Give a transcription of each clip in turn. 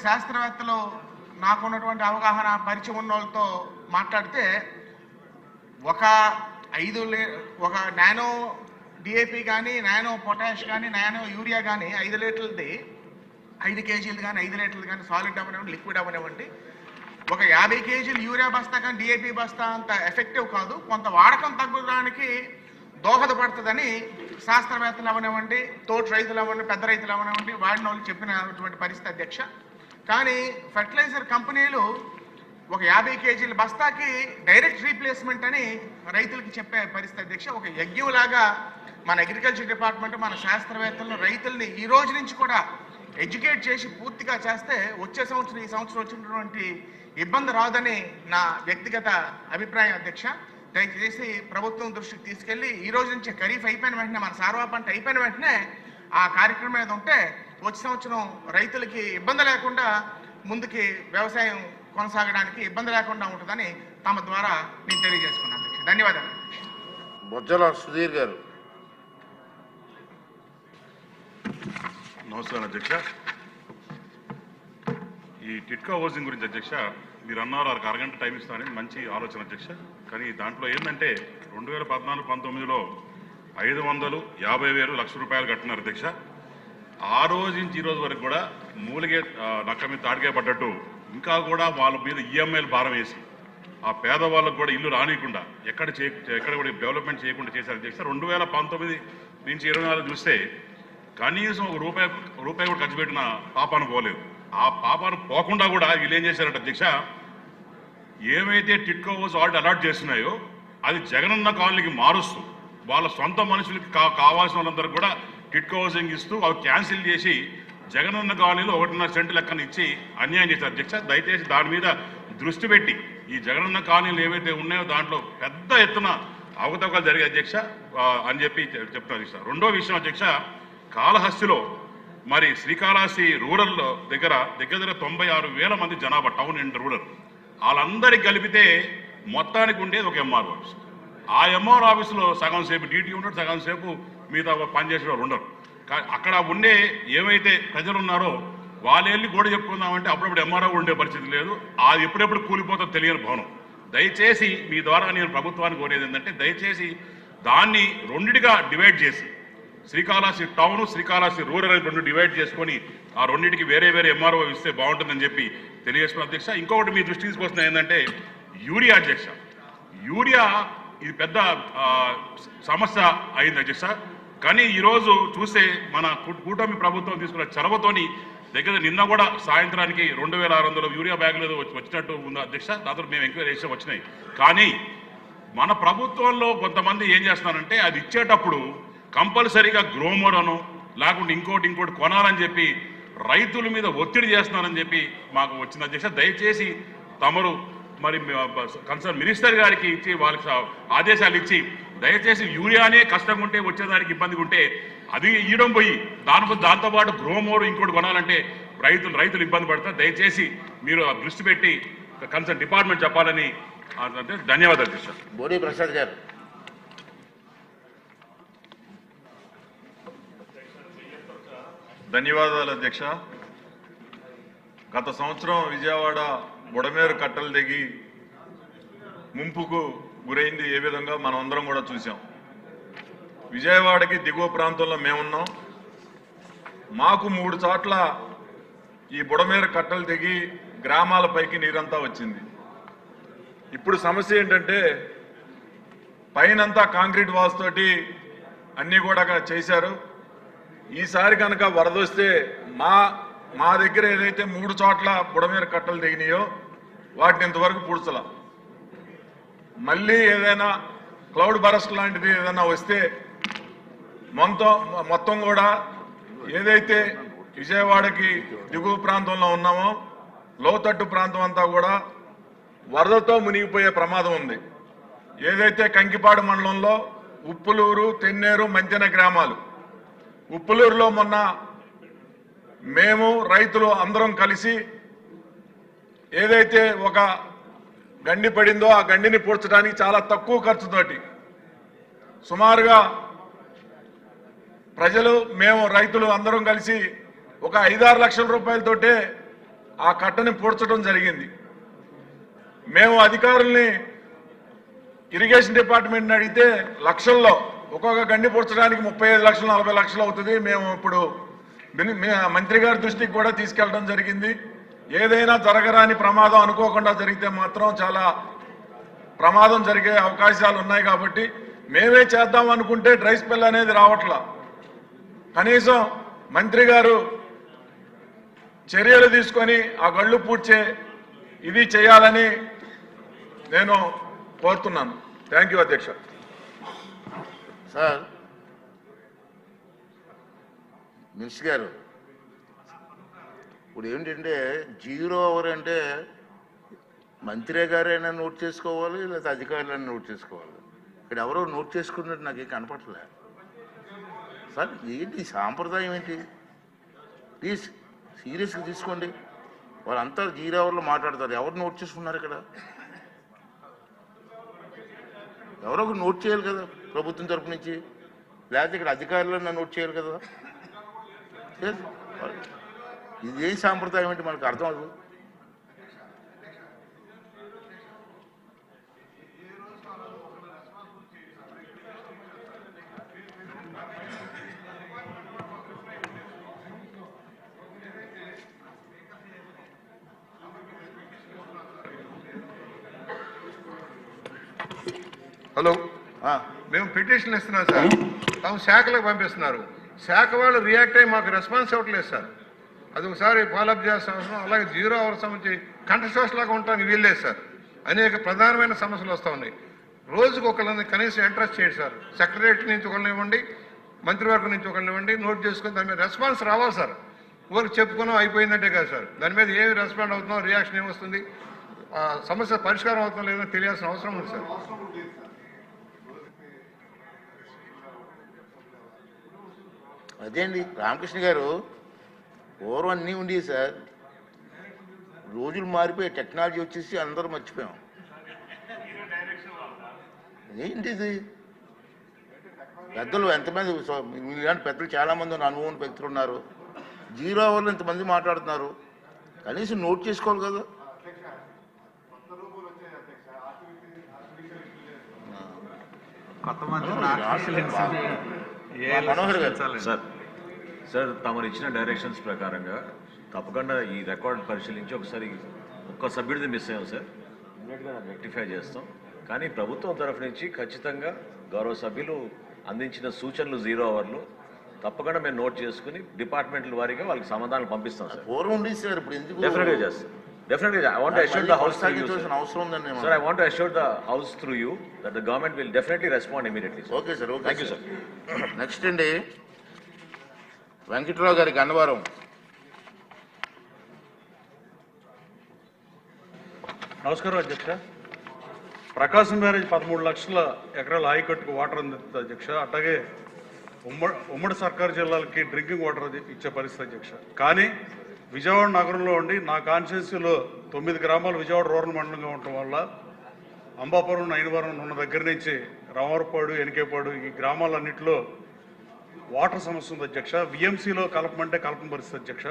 శాస్త్రవేత్తలు నాకున్నటువంటి అవగాహన పరిచయం ఉన్న వాళ్ళతో మాట్లాడితే ఒక నానో డిఏపి కానీ నానో పొటాష్ కానీ నానో యూరియా కానీ 5 లీటర్లది 5 కేజీలు కానీ 5 లీటర్లు కానీ సాలిడ్ అవనివ్వండి లిక్విడ్ అవనివ్వండి ఒక 50 కేజీలు యూరియా బస్తా కానీ డిఏపి బస్తా అంత ఎఫెక్టివ్ కాదు, కొంత వాడకం తగ్గడానికి దోహదపడుతుందని శాస్త్రవేత్తలు అవనివ్వండి తోటి రైతులు అవ్వండి పెద్ద రైతులు అవనివ్వండి వాడిన వాళ్ళు చెప్పినటువంటి పరిస్థితి అధ్యక్ష. కానీ ఫెర్టిలైజర్ కంపెనీలు ఒక 50 కేజీల బస్తాకి డైరెక్ట్ రీప్లేస్మెంట్ అని రైతులకి చెప్పే పరిస్థితి అధ్యక్ష. ఒక యజ్ఞంలాగా మన అగ్రికల్చర్ డిపార్ట్మెంట్ మన శాస్త్రవేత్తలను రైతుల్ని ఈ రోజు నుంచి కూడా ఎడ్యుకేట్ చేసి పూర్తిగా చేస్తే వచ్చే సంవత్సరం ఈ సంవత్సరం వచ్చినటువంటి ఇబ్బంది రాదని నా వ్యక్తిగత అభిప్రాయం అధ్యక్ష. దయచేసి ప్రభుత్వం దృష్టికి తీసుకెళ్లి ఈ రోజు నుంచి ఖరీఫ్ అయిపోయిన వెంటనే మన సార్వా పంట అయిపోయిన వెంటనే ఆ కార్యక్రమం మీద ఉంటే వచ్చే సంవత్సరం రైతులకి ఇబ్బంది లేకుండా ముందుకి వ్యవసాయం కొనసాగడానికి ఇబ్బంది లేకుండా ఉంటుందని తమ ద్వారా నేను తెలియజేసుకున్నాను అధ్యక్ష. ధన్యవాదాలు. బొజ్జల సుధీర్ గారు. నమస్కారం అధ్యక్ష. ఈ టిట్కా హౌసింగ్ గురించి అధ్యక్ష మీరు అన్నారు ఒక అరగంట టైం ఇస్తానని మంచి ఆలోచన అధ్యక్ష. కానీ దాంట్లో ఏంటంటే 2014-19లో 550,000 లక్ష రూపాయలు కట్టినారు అధ్యక్ష. ఆ రోజు నుంచి ఈ రోజు వరకు కూడా మూలిగే నక్క మీద తాడికే పడ్డట్టు ఇంకా కూడా వాళ్ళ మీద ఈఎంఐలు భారం వేసి ఆ పేదవాళ్ళకు కూడా ఇల్లు రానియకుండా ఎక్కడ కూడా డెవలప్మెంట్ చేయకుండా చేశారు అధ్యక్ష. 2019 నుంచి 24 చూస్తే కనీసం రూపాయి కూడా ఖర్చు పెట్టిన పాపాను పోలేదు. ఆ పాపాను పోకుండా కూడా వీళ్ళు ఏం చేశారంటే అధ్యక్ష, ఏమైతే టిట్కో హౌస్ ఆల్రెడీ అలాట్ చేస్తున్నాయో అది జగనన్న కాలనీకి మారుస్తూ వాళ్ళ సొంత మనుషులకి కావాల్సిన వాళ్ళందరూ కూడా టిట్కో హౌసింగ్ ఇస్తూ అవి క్యాన్సిల్ చేసి జగనన్న కాలనీలో 1.5 సెంటు లెక్కన ఇచ్చి అన్యాయం చేశారు అధ్యక్ష. దయచేసి దాని మీద దృష్టి పెట్టి ఈ జగనన్న కాలనీలు ఏవైతే ఉన్నాయో దాంట్లో పెద్ద ఎత్తున అవకతవకలు జరిగే అధ్యక్ష అని చెప్పి చెప్తాను అధ్యక్ష. రెండో విషయం అధ్యక్ష, కాళహస్తిలో మరి శ్రీకాళహస్తి రూరల్ దగ్గర 96,000 మంది జనాభా, టౌన్ అండ్ రూరల్, వాళ్ళందరికీ కలిపితే మొత్తానికి ఉండేది ఒక ఎంఆర్ఓ ఆఫీస్. ఆ ఎంఆర్ఓ ఆఫీసులో సగం సేపు డ్యూటీ ఉంటాడు, సగం సేపు మిగతా పనిచేసే వాళ్ళు ఉండరు. అక్కడ ఉండే ఏవైతే ప్రజలు ఉన్నారో వాళ్ళు వెళ్ళి కూడా చెప్పుకుందామంటే అప్పుడప్పుడు ఎంఆర్ఓ ఉండే పరిస్థితి లేదు. అది ఎప్పుడెప్పుడు కూలిపోతుందో తెలియని భవనం. దయచేసి మీ ద్వారా నేను ప్రభుత్వానికి కోరేది ఏంటంటే దయచేసి దాన్ని రెండిటిగా డివైడ్ చేసి Srikalahasti town Srikalahasti rural 2 divide చేసుకొని ఆ రెండింటికి వేరే వేరే ఎంఆర్ఓ ఇస్తే బాగుంటుందని చెప్పి తెలియజేస్తున్న అధ్యక్ష. ఇంకొకటి మీ దృష్టి తీసుకొస్తున్నా ఏంటంటే యూరియా అధ్యక్ష. యూరియా ఇది పెద్ద సమస్య అయింది అధ్యక్ష. కానీ ఈరోజు చూస్తే మన కూటమి ప్రభుత్వం తీసుకున్న చొరవతోని నిన్న కూడా సాయంత్రానికి 2,600 యూరియా బ్యాగులు వచ్చినట్టు ఉంది అధ్యక్ష. దాంతో మేము ఎంక్వైరీ చేసి వచ్చినాయి. కానీ మన ప్రభుత్వంలో కొంతమంది ఏం చేస్తున్నారంటే అది ఇచ్చేటప్పుడు కంపల్సరీగా గ్రోమర్ అను లేకుంటే ఇంకోటి కొనాలని చెప్పి రైతుల మీద ఒత్తిడి చేస్తున్నారని చెప్పి మాకు వచ్చిన అధ్యక్ష. దయచేసి తమరు మరి కన్సర్న్ మినిస్టర్ గారికి ఇచ్చి వాళ్ళకి ఆదేశాలు ఇచ్చి దయచేసి యూరియానే కష్టంగా ఉంటే వచ్చేదానికి ఇబ్బందిగా ఉంటే అది ఇవ్వడం పోయి దాంతోపాటు గ్రోమోర్ ఇంకోటి కొనాలంటే రైతులు ఇబ్బంది పడతారు. దయచేసి మీరు దృష్టి పెట్టి కన్సర్న్ డిపార్ట్మెంట్ చెప్పాలని అంటే ధన్యవాదాలు అధ్యక్ష. బోడి ప్రసాద్ గారు. ధన్యవాదాలు అధ్యక్ష. గత సంవత్సరం విజయవాడ బుడమేరు కట్టలు దిగి ముంపుకు గురైంది ఏ విధంగా మనం అందరం కూడా చూసాం. విజయవాడకి దిగువ ప్రాంతంలో మేమున్నాం. మాకు 3 చోట్ల ఈ బుడమేరు కట్టలు దిగి గ్రామాలపైకి నీరంతా వచ్చింది. ఇప్పుడు సమస్య ఏంటంటే పైనంతా కాంక్రీట్ వాల్స్ తోటి అన్నీ కూడా చేశారు. ఈసారి కనుక వరద వస్తే మా దగ్గర ఏదైతే 3 చోట్ల బుడమేరు కట్టలు దిగినాయో వాటిని ఇంతవరకు పూడ్చల. మళ్ళీ ఏదైనా క్లౌడ్ బరస్ట్ లాంటిది ఏదైనా వస్తే మొత్తం కూడా ఏదైతే విజయవాడకి దిగువ ప్రాంతంలో ఉన్నామో లోతట్టు ప్రాంతం అంతా కూడా వరదతో మునిగిపోయే ప్రమాదం ఉంది. ఏదైతే కంకిపాడు మండలంలో ఉప్పులూరు, తెన్నేరు, మంతెన గ్రామాలు, ఉప్పులూరులో మొన్న మేము రైతులు అందరం కలిసి ఏదైతే ఒక గండి పడిందో ఆ గండిని పూడ్చడానికి చాలా తక్కువ ఖర్చుతోటి సుమారుగా మేము రైతులు అందరం కలిసి ఒక 5-6 లక్షల రూపాయలతోటే ఆ కట్టని పూడ్చడం జరిగింది. మేము అధికారుల్ని ఇరిగేషన్ డిపార్ట్మెంట్ని అడిగితే లక్షల్లో ఒక్కొక్క గండి పూడ్చడానికి 35 లక్షలు 40 లక్షలు అవుతుంది. మేము ఇప్పుడు మంత్రి గారి దృష్టికి కూడా తీసుకెళ్ళడం జరిగింది. ఏదైనా జరగరాని ప్రమాదం అనుకోకుండా జరిగితే మాత్రం చాలా ప్రమాదం జరిగే అవకాశాలు ఉన్నాయి. కాబట్టి మేమే చేద్దాం అనుకుంటే డ్రై స్పెల్ అనేది రావట్లా. కనీసం మంత్రి గారు చర్యలు తీసుకొని ఆ గళ్ళు పూడ్చే ఇది చేయాలని నేను కోరుతున్నాను. థ్యాంక్ యూ అధ్యక్ష. సార్ మినిస్టర్ గారు, ఇప్పుడు ఏంటంటే 0 అవర్ అంటే మంత్రి గారైనా నోట్ చేసుకోవాలి, లేదా అధికారులైనా నోట్ చేసుకోవాలి. ఇక్కడ ఎవరో నోట్ చేసుకున్నట్టు నాకు కనపడలే సార్. ఏంటి సాంప్రదాయం ఏంటి? ప్లీజ్ సీరియస్గా తీసుకోండి. వాళ్ళంతా 0 అవర్లో మాట్లాడతారు. ఎవరు నోట్ చేసుకున్నారు ఇక్కడ? ఎవరో ఒక నోట్ చేయాలి కదా ప్రభుత్వం తరపు నుంచి, లేకపోతే ఇక్కడ అధికారులన్నా నోట్ చేయాలి కదా. ఇది ఏ సాంప్రదాయం అంటే మనకు అర్థం అవ్వదు. హలో, మేము పిటిషన్ ఇస్తున్నాం సార్. తాము శాఖలకు పంపిస్తున్నారు. శాఖ వాళ్ళు రియాక్ట్ అయ్యి మాకు రెస్పాన్స్ ఇవ్వట్లేదు సార్. అది ఒకసారి ఫాలోఅప్ చేస్తాం. అలాగే 0 అవర్ సంబంధించి కంటెస్ట్ లాగా ఉండటానికి వీల్లేదు సార్. అనేక ప్రధానమైన సమస్యలు వస్తూ ఉన్నాయి. రోజుకు ఒకళ్ళని కనీసం ఇంట్రెస్ట్ చేయండి సార్. సెక్రటరీ నుంచి ఒకళ్ళని ఇవ్వండి, మంత్రివర్గం నుంచి ఒకళ్ళని ఇవ్వండి, నోట్ చేసుకొని దాని మీద రెస్పాన్స్ రావాలి సార్. ఊరికి చెప్పుకున్నాం అయిపోయిందంటే కాదు సార్. దాని మీద ఏమి రెస్పాండ్ అవుతున్నాం, రియాక్షన్ ఏమొస్తుంది, సమస్య పరిష్కారం అవుతుందో లేదో తెలియాల్సిన అవసరం ఉంది సార్. అదేండి రామకృష్ణ గారు, పూర్వం అన్నీ ఉండేవి సార్. రోజులు మారిపోయి టెక్నాలజీ వచ్చేసి అందరూ మర్చిపోయాం. ఏంటిది? పెద్దలు ఎంతమంది, ఇలాంటి పెద్దలు చాలామంది అనుభవం పెద్దలు ఉన్నారు. 0 అవర్లో ఇంతమంది మాట్లాడుతున్నారు. కనీసం నోట్ చేసుకోవాలి కదా. మనోహర్ గారు సార్ తమరు ఇచ్చిన డైరెక్షన్స్ ప్రకారంగా తప్పకుండా ఈ రికార్డ్ పరిశీలించి ఒకసారి ఒక్క సభ్యుడిది మిస్ అయ్యాం సార్. ఇమ్మీడియట్గా రెక్టిఫై చేస్తాం. కానీ ప్రభుత్వం తరఫు నుంచి ఖచ్చితంగా గౌరవ సభ్యులు అందించిన సూచనలు 0 అవర్లు తప్పకుండా మేము నోట్ చేసుకుని డిపార్ట్మెంట్ల వారీగా వాళ్ళకి సమాధానాలు పంపిస్తాం సార్. పూర్వం ఉండేది సార్, ఇప్పుడు ఎందుకు? డెఫినెట్గా చేస్తాం. Definitely, I want to assure the House through you, sir. Sir, I want to assure the House through you that the government will definitely respond immediately, sir. Okay, sir. Okay, thank you, sir. Next అండి వెంకట్రావు గారికి అన్నవరం. నమస్కారం అధ్యక్ష. ప్రకాశం barrage 13 లక్షల ఎకరాల ఆయకట్టుకు water అందుతుంది అధ్యక్ష. అట్లాగే ఉమ్మడి సర్కారు జిల్లాలకి డ్రింకింగ్ వాటర్ ఇచ్చే పరిస్థితి అధ్యక్ష. కానీ విజయవాడ నగరంలో ఉండి నా కాన్స్టిట్యున్సీలో 9 గ్రామాలు విజయవాడ రూరల్ మండలంగా ఉండటం వల్ల అంబాపురం, నైనవరం ఉన్న దగ్గర నుంచి రామవరపాడు, ఎనికేపాడు ఈ గ్రామాలన్నింటిలో వాటర్ సమస్య ఉంది అధ్యక్ష. విఎంసీలో కలపమంటే కలపని పరిస్థితి అధ్యక్ష.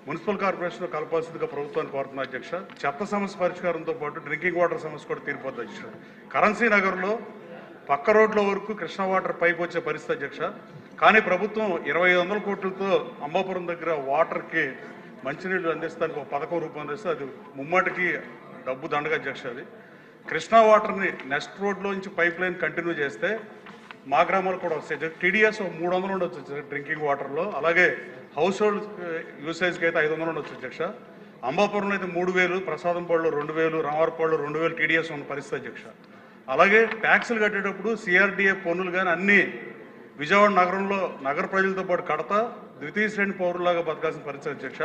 మున్సిపల్ కార్పొరేషన్లో కలపాల్సిందిగా ప్రభుత్వాన్ని కోరుతున్నా అధ్యక్ష. చెత్త సమస్య పరిష్కారంతో పాటు డ్రింకింగ్ వాటర్ సమస్య కూడా తీరిపోతుంది అధ్యక్ష. కరెన్సీ నగర్లో పక్క రోడ్ల వరకు కృష్ణా వాటర్ పైపు వచ్చే పరిస్థితి అధ్యక్ష. కానీ ప్రభుత్వం 2500 కోట్లతో అంబాపురం దగ్గర వాటర్కి మంచినీళ్ళు అందిస్తానికి ఒక పథకం రూపొందిస్తే అది ముమ్మాటికి డబ్బు దండగా అధ్యక్ష. అది కృష్ణా వాటర్ని నెక్స్ట్ రోడ్లోంచి పైప్ లైన్ కంటిన్యూ చేస్తే మా గ్రామాలు కూడా వస్తాయి. టీడీఎస్ 300 ఉండొచ్చు డ్రింకింగ్ వాటర్లో. అలాగే హౌస్ హోల్డ్ యూసేజ్కి అయితే 500 ఉండొచ్చు అధ్యక్ష. అంబాపురంలో అయితే 3000, ప్రసాదంపాడులో 2000, రామవరపాడులో 2000 టీడీఎస్ ఉన్న పరిస్థితి అధ్యక్ష. అలాగే ట్యాక్సులు కట్టేటప్పుడు సిఆర్డీఏ పన్నులు కానీ అన్నీ విజయవాడ నగరంలో నగర ప్రజలతో పాటు కడతా ద్వితీయ శ్రేణి పౌరులాగా బతకాల్సిన పరిస్థితి అధ్యక్ష.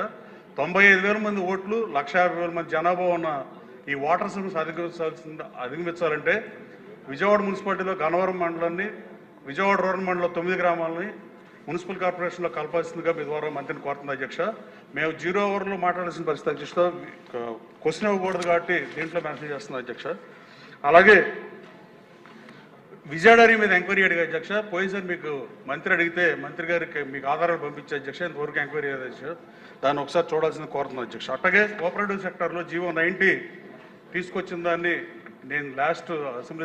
95,000 మంది ఓట్లు, 150,000 మంది జనాభా ఉన్న ఈ వాటర్ సమస్య అధిగమించాలంటే విజయవాడ మున్సిపాలిటీలో గన్నవరం మండలాన్ని, విజయవాడ రూరల్ మండలంలో 9 గ్రామాలని మున్సిపల్ కార్పొరేషన్లో కలపాల్సిందిగా మీ ద్వారా మంత్రిని కోరుతుంది అధ్యక్ష. మేము 0 అవర్లో మాట్లాడాల్సిన పరిస్థితి అధ్యక్ష. క్వశ్చన్ ఇవ్వకూడదు కాబట్టి దీంట్లో మెన్షన్ చేస్తున్నాం అధ్యక్ష. అలాగే విజయడైరీ మీద ఎంక్వైరీ అడిగా అధ్యక్ష. పోయినసారి మీకు మంత్రి అడిగితే మంత్రి గారికి మీకు ఆధారాలు పంపించే అధ్యక్ష, ఇంతవరకు ఎంక్వైరీ అధ్యక్ష. దాన్ని ఒకసారి చూడాల్సింది కోరుతున్నాను అధ్యక్ష. అట్లాగే కోఆపరేటివ్ సెక్టార్లో జీవో 90 తీసుకొచ్చిన దాన్ని నేను లాస్ట్ అసెంబ్లీ